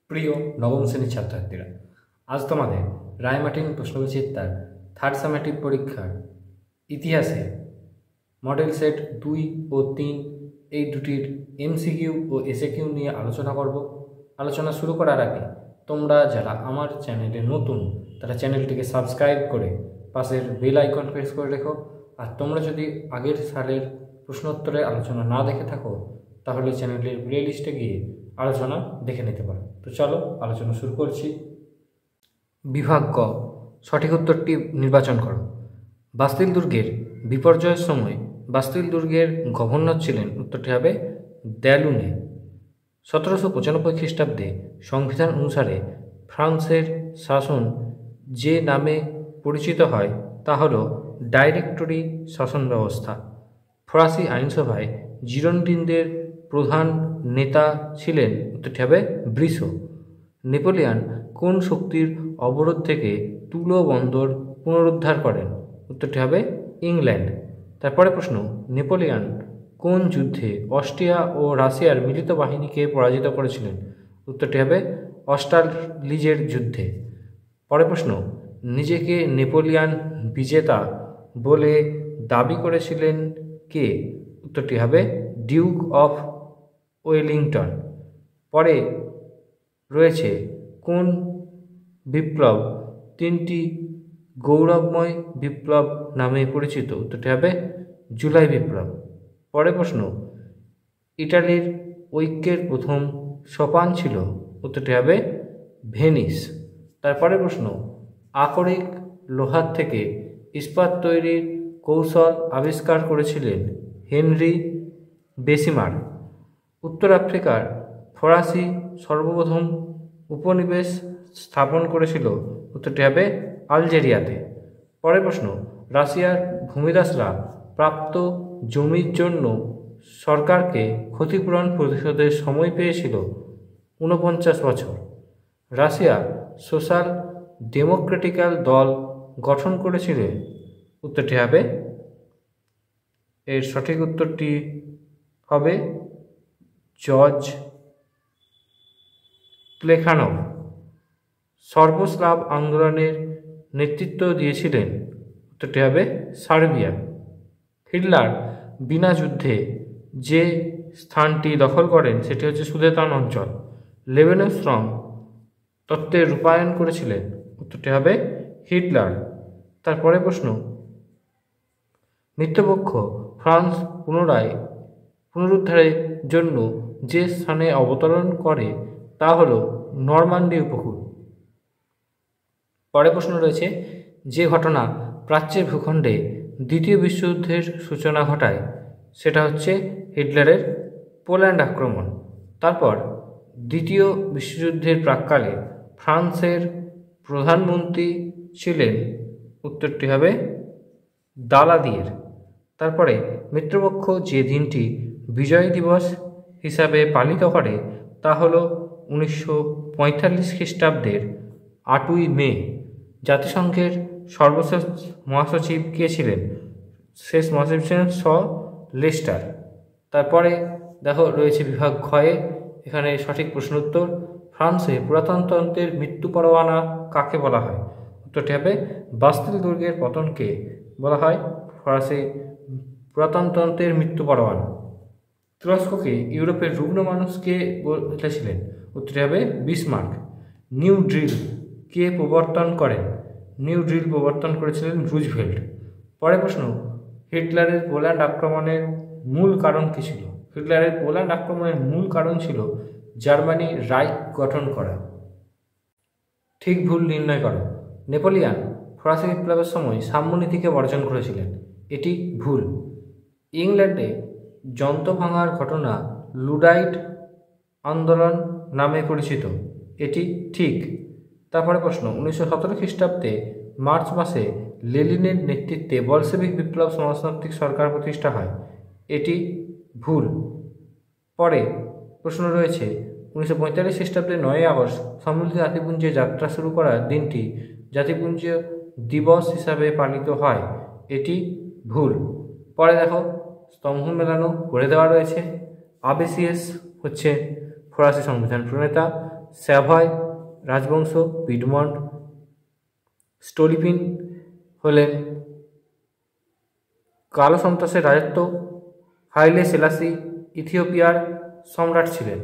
প্রিয় নবম শ্রেণীর ছাত্রছাত্রীরা, আজ তোমাদের রায়মার্টিন প্রশ্নবিচিত্রার থার্ড সামেটিভ পরীক্ষার ইতিহাসে মডেল সেট 2 ও 3 এই দুটির এমসিকিউ ও এসএকিউ নিয়ে আলোচনা করব। আলোচনা শুরু করার আগে তোমরা যারা আমার চ্যানেলে নতুন তারা চ্যানেলটিকে সাবস্ক্রাইব করে পাশের বেল আইকন প্রেস করে রেখো। আর তোমরা যদি আগের সালের প্রশ্নোত্তরের আলোচনা না দেখে থাকো তাহলে চ্যানেলের প্লে লিস্টে গিয়ে আলোচনা দেখে নিতে পারো। তো চলো আলোচনা শুরু করছি। বিভাগ ক, সঠিক উত্তরটি নির্বাচন করো। বাস্তিল দুর্গের বিপর্যয়ের সময় বাস্তিল দুর্গের গভর্নর ছিলেন, উত্তরটি হবে দেলুনে। 1795 খ্রিস্টাব্দে সংবিধান অনুসারে ফ্রান্সের শাসন যে নামে পরিচিত হয় তা হল ডাইরেক্টরি শাসন ব্যবস্থা। ফরাসি আইনসভায় জিরোন্ডিনদের প্রধান নেতা ছিলেন, উত্তরটি হবে ব্রিসো। নেপোলিয়ান কোন শক্তির অবরোধ থেকে তুলো বন্দর পুনরুদ্ধার করেন, উত্তরটি হবে ইংল্যান্ড। তারপরে প্রশ্ন, নেপোলিয়ান কোন যুদ্ধে অস্ট্রিয়া ও রাশিয়ার মিলিত বাহিনীকে পরাজিত করেছিলেন, উত্তরটি হবে অস্টারলিজের যুদ্ধে। পরের প্রশ্ন, নিজেকে নেপোলিয়ান বিজেতা বলে দাবি করেছিলেন কে, উত্তরটি হবে ডিউক অফ ওয়েলিংটন। পরে রয়েছে কোন বিপ্লব তিনটি গৌরবময় বিপ্লব নামে পরিচিত, উত্তরটি হবে জুলাই বিপ্লব। পরের প্রশ্ন, ইটালির ঐক্যের প্রথম সোপান ছিল, উত্তরটি হবে ভেনিস। তারপরে প্রশ্ন, আকরিক লোহার থেকে ইস্পাত তৈরির কৌশল আবিষ্কার করেছিলেন হেনরি বেসিমার। উত্তর আফ্রিকার ফরাসি সর্বপ্রথম উপনিবেশ স্থাপন করেছিল, উত্তরটি হবে আলজেরিয়াতে। পরের প্রশ্ন, রাশিয়ার ভূমিদাসরা প্রাপ্ত জমির জন্য সরকারকে ক্ষতিপূরণ পরিশোধের সময় পেয়েছিল 49 বছর। রাশিয়া সোশ্যাল ডেমোক্রেটিক্যাল দল গঠন করেছিলেন, উত্তরটি হবে, এর সঠিক উত্তরটি হবে জর্জ প্লেখানভ। সর্বস্লাভ আন্দোলনের নেতৃত্ব দিয়েছিলেন, উত্তরটি হবে সার্বিয়া। হিটলার বিনা যুদ্ধে যে স্থানটি দখল করেন সেটি হচ্ছে সুদেতান অঞ্চল। লেবেনস্ট্রম তত্ত্বের রূপায়ণ করেছিলেন, উত্তরটি হবে হিটলার। তারপরে প্রশ্ন, মিত্রপক্ষ ফ্রান্স পুনরুদ্ধারের জন্য যে স্থানে অবতরণ করে তা হল নরমান্ডি উপকূল। পরে প্রশ্ন রয়েছে, যে ঘটনা প্রাচ্যের ভূখণ্ডে দ্বিতীয় বিশ্বযুদ্ধের সূচনা ঘটায় সেটা হচ্ছে হিটলারের পোল্যান্ড আক্রমণ। তারপর দ্বিতীয় বিশ্বযুদ্ধের প্রাক্কালে ফ্রান্সের প্রধানমন্ত্রী ছিলেন, উত্তরটি হবে দালাদিয়ের। তারপরে মিত্রপক্ষ যে দিনটি বিজয় দিবস হিসাবে পালিত করে তা হল 1945 খ্রিস্টাব্দের 8ই মে। জাতিসংঘের সর্বশেষ মহাসচিব কে ছিলেন, শেষ মহাসচিব ছিলেন লেস্টার। তারপরে দেখো রয়েছে বিভাগ ক্ষয়ে, এখানে সঠিক প্রশ্ন উত্তর, ফ্রান্সে পুরাতনতন্ত্রের মৃত্যু পরোয়ানা কাকে বলা হয়, উত্তরটি হবে বাস্তিল দুর্গের পতনকে বলা হয় ফরাসি পুরাতনতন্ত্রের মৃত্যু পরোয়ানা। তুরস্ককে ইউরোপের রুগ্ন মানুষকে বলেছিলেন, উত্তরটি হবে বিসমার্ক। নিউ ড্রিল কে প্রবর্তন করেন, নিউ ড্রিল প্রবর্তন করেছিলেন রুজভেল্ট। পরের প্রশ্ন, হিটলারের পোল্যান্ড আক্রমণের মূল কারণ কী ছিল, হিটলারের পোল্যান্ড আক্রমণের মূল কারণ ছিল জার্মানি রাইখ গঠন করা। ঠিক ভুল নির্ণয় করো। নেপোলিয়ান ফরাসি বিপ্লবের সময় সাম্যনীতিকে বর্জন করেছিলেন, এটি ভুল। ইংল্যান্ডে যন্ত্র ভাঙার ঘটনা লুডাইট আন্দোলন নামে পরিচিত, এটি ঠিক। তারপরে প্রশ্ন, 1917 খ্রিস্টাব্দে মার্চ মাসে লেনিনের নেতৃত্বে বলশেভিক বিপ্লব সমাজতান্ত্রিক সরকার প্রতিষ্ঠা হয়, এটি ভুল। পরে প্রশ্ন রয়েছে, 1945 খ্রিস্টাব্দে 9ই আগস্ট সম্মিলিত জাতিপুঞ্জে যাত্রা শুরু করার দিনটি জাতিপুঞ্জ দিবস হিসাবে পালিত হয়, এটি ভুল। পরে দেখো স্তম্ভ মেলানো করে দেওয়া রয়েছে। আবেসিয়াস হচ্ছে ফরাসি সংবিধান প্রণেতা, স্যাভয় রাজবংশ, পিডমন্ট। স্টোলিপিন হলেন কালো সন্ত্রাসের রাজত্ব। হাইলে সেলাসি ইথিওপিয়ার সম্রাট ছিলেন।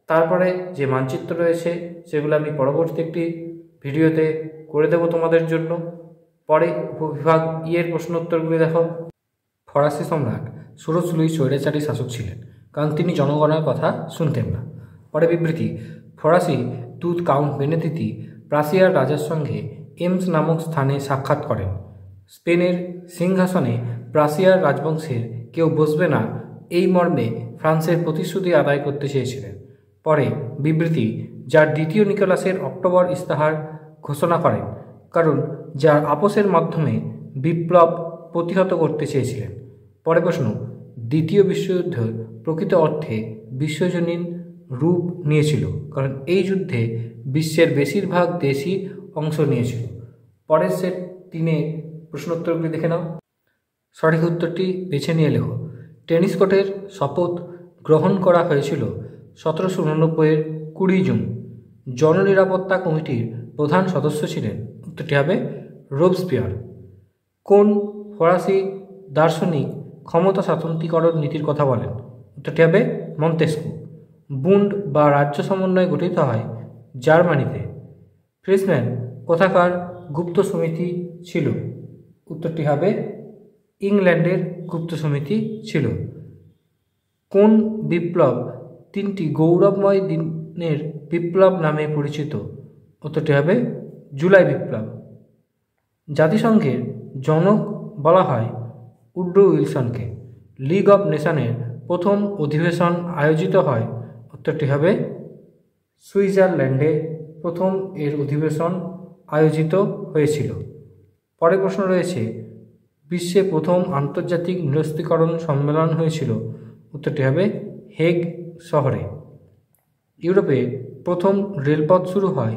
তারপরে যে মানচিত্র রয়েছে সেগুলো আমি পরবর্তী একটি ভিডিওতে করে দেব তোমাদের জন্য। পরে উপবিভাগ এর প্রশ্নোত্তরগুলি দেখো। ফরাসি সম্রাট ষোড়শ লুই স্বৈরাচারী শাসক ছিলেন, কারণ তিনি জনগণের কথা শুনতেন না। পরে বিবৃতি, ফরাসি দূত কাউন্ট বেনেদিতি প্রাসিয়ার রাজার সঙ্গে এমস নামক স্থানে সাক্ষাৎ করেন। স্পেনের সিংহাসনে প্রাসিয়ার রাজবংশের কেউ বসবে না, এই মর্মে ফ্রান্সের প্রতিশ্রুতি আদায় করতে চেয়েছিলেন। পরে বিবৃতি, যার দ্বিতীয় নিকোলাসের অক্টোবর ইস্তাহার ঘোষণা করেন, কারণ যার আপোসের মাধ্যমে বিপ্লব প্রতিহত করতে চেয়েছিলেন। পরে প্রশ্ন, দ্বিতীয় বিশ্বযুদ্ধ প্রকৃত অর্থে বিশ্বজনীন রূপ নিয়েছিল, কারণ এই যুদ্ধে বিশ্বের বেশিরভাগ দেশই অংশ নিয়েছিল। পরের সেট 3 প্রশ্নোত্তরগুলি দেখে নাও। সঠিক উত্তরটি বেছে নিয়ে লেখো। টেনিস কোর্টের শপথ গ্রহণ করা হয়েছিল 1789-এর 20 জুন। জননিরাপত্তা কমিটির প্রধান সদস্য ছিলেন, উত্তরটি হবে রোবসপিয়ার। কোন ফরাসি দার্শনিক ক্ষমতা স্বাতন্ত্র্যীকরণ নীতির কথা বলেন, উত্তরটি হবে মন্তেস্কু। বুন্ড বা রাজ্য সমন্বয় গঠিত হয় জার্মানিতে। ফ্রিসম্যান কোথাকার গুপ্ত সমিতি ছিল, উত্তরটি হবে ইংল্যান্ডের গুপ্ত সমিতি ছিল। কোন বিপ্লব 3টি গৌরবময় দিনের বিপ্লব নামে পরিচিত, উত্তরটি হবে জুলাই বিপ্লব। জাতিসংঘের জনক বলা হয় উড্রো উইলসনকে। লিগ অব নেশনের প্রথম অধিবেশন আয়োজিত হয়, উত্তরটি হবে সুইজারল্যান্ডে প্রথম এর অধিবেশন আয়োজিত হয়েছিল। পরের প্রশ্ন রয়েছে, বিশ্বে প্রথম আন্তর্জাতিক নিরস্ত্রীকরণ সম্মেলন হয়েছিল, উত্তরটি হবে হেগ শহরে। ইউরোপে প্রথম রেলপথ শুরু হয়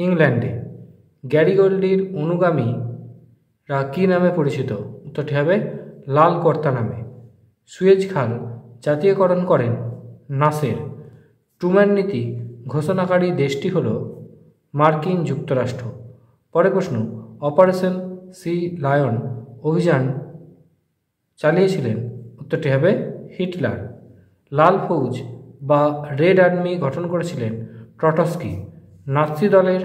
ইংল্যান্ডে। গ্যারিগল্ডির অনুগামীরা কী নামে পরিচিত, উত্তরটি হবে লাল কর্তা নামে। সুয়েজ খাল জাতীয়করণ করেন নাসের। ট্রুম্যান নীতি ঘোষণাকারী দেশটি হল মার্কিন যুক্তরাষ্ট্র। পরের প্রশ্ন, অপারেশন সি লায়ন অভিযান চালিয়েছিলেন, উত্তরটি হবে হিটলার। লাল ফৌজ বা রেড আর্মি গঠন করেছিলেন ট্রটস্কি। নাৎসি দলের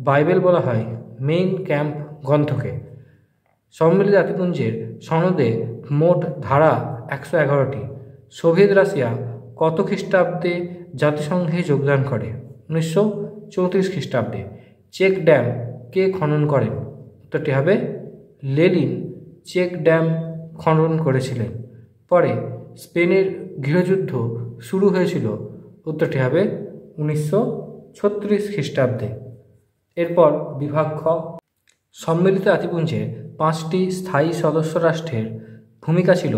বাইবেল বলা হয় মেইন ক্যাম্প গ্রন্থকে। সম্মিলিত জাতিপুঞ্জের সনদে মোট ধারা 111টি। সোভিয়েত রাশিয়া কত খ্রিস্টাব্দে জাতিসংঘে যোগদান করে, 1934 খ্রিস্টাব্দে। চেক ড্যাম কে খনন করেন, উত্তরটি হবে লেনিন চেক ড্যাম খনন করেছিলেন। পরে স্পেনের গৃহযুদ্ধ শুরু হয়েছিল, উত্তরটি হবে 1936 খ্রিস্টাব্দে। এরপর বিভাগ খ, সম্মিলিত জাতিপুঞ্জের 5টি স্থায়ী সদস্য রাষ্ট্রের ভূমিকা ছিল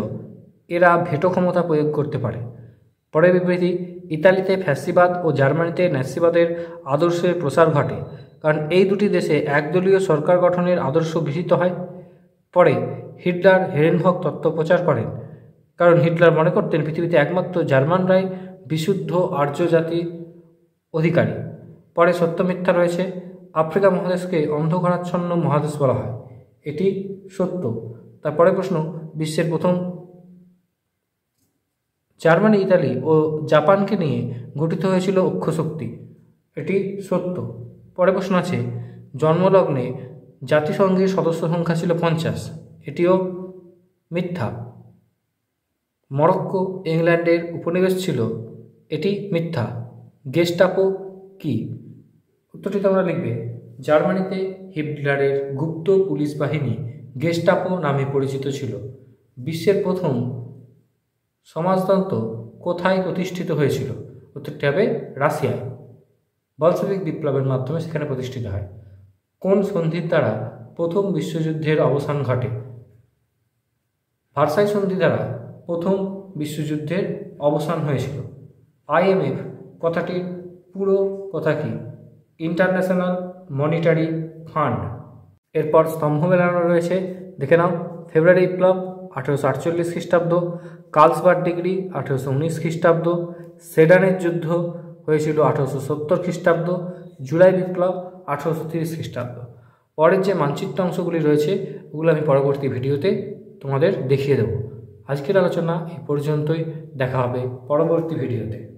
এরা ভেটো ক্ষমতা প্রয়োগ করতে পারে। পরের বিবৃতি, ইতালিতে ফ্যাসিবাদ ও জার্মানিতে ন্যাসিবাদের আদর্শের প্রসার ঘটে, কারণ এই দুটি দেশে একদলীয় সরকার গঠনের আদর্শ গৃহীত হয়। পরে হিটলার হেরেনভক তত্ত্ব প্রচার করেন, কারণ হিটলার মনে করতেন পৃথিবীতে একমাত্র জার্মানরাই বিশুদ্ধ আর্য জাতি অধিকারী। পরে সত্য মিথ্যা রয়েছে। আফ্রিকা মহাদেশকে অন্ধকারাচ্ছন্ন মহাদেশ বলা হয়, এটি সত্য। তারপরে প্রশ্ন, বিশ্বের প্রথম জার্মানি, ইতালি ও জাপানকে নিয়ে গঠিত হয়েছিল অক্ষশক্তি, এটি সত্য। পরে প্রশ্ন আছে, জন্মলগ্নে জাতিসংঘের সদস্য সংখ্যা ছিল 50, এটিও মিথ্যা। মরক্কো ইংল্যান্ডের উপনিবেশ ছিল, এটি মিথ্যা। গেস্টাপো কি, উত্তরটি তোমরা লিখবে জার্মানিতে হিটলারের গুপ্ত পুলিশ বাহিনী গেস্টাপো নামে পরিচিত ছিল। বিশ্বের প্রথম সমাজতন্ত্র কোথায় প্রতিষ্ঠিত হয়েছিল, উত্তরটি হবে রাশিয়ায়। বলশেভিক বিপ্লবের মাধ্যমে সেখানে প্রতিষ্ঠিত হয়। কোন সন্ধির দ্বারা প্রথম বিশ্বযুদ্ধের অবসান ঘটে, ভার্সাই সন্ধি দ্বারা প্রথম বিশ্বযুদ্ধের অবসান হয়েছিল। IMF কথাটির পুরো কথা কি, ইন্টারন্যাশনাল মনিটারি ফান্ড। এরপর স্তম্ভ মেলানো রয়েছে, দেখে নাও। ফেব্রুয়ারি বিপ্লব 1848 খ্রিস্টাব্দ, কার্লসবার্গ ডিগ্রি 1819 খ্রিস্টাব্দ, সেডানের যুদ্ধ হয়েছিল 1870 খ্রিস্টাব্দ, জুলাই বিপ্লব 1830 খ্রিস্টাব্দ। পরের যে মানচিত্র অংশগুলি রয়েছে ওগুলো আমি পরবর্তী ভিডিওতে তোমাদের দেখিয়ে দেবো। আজকের আলোচনা এই পর্যন্তই, দেখা হবে পরবর্তী ভিডিওতে।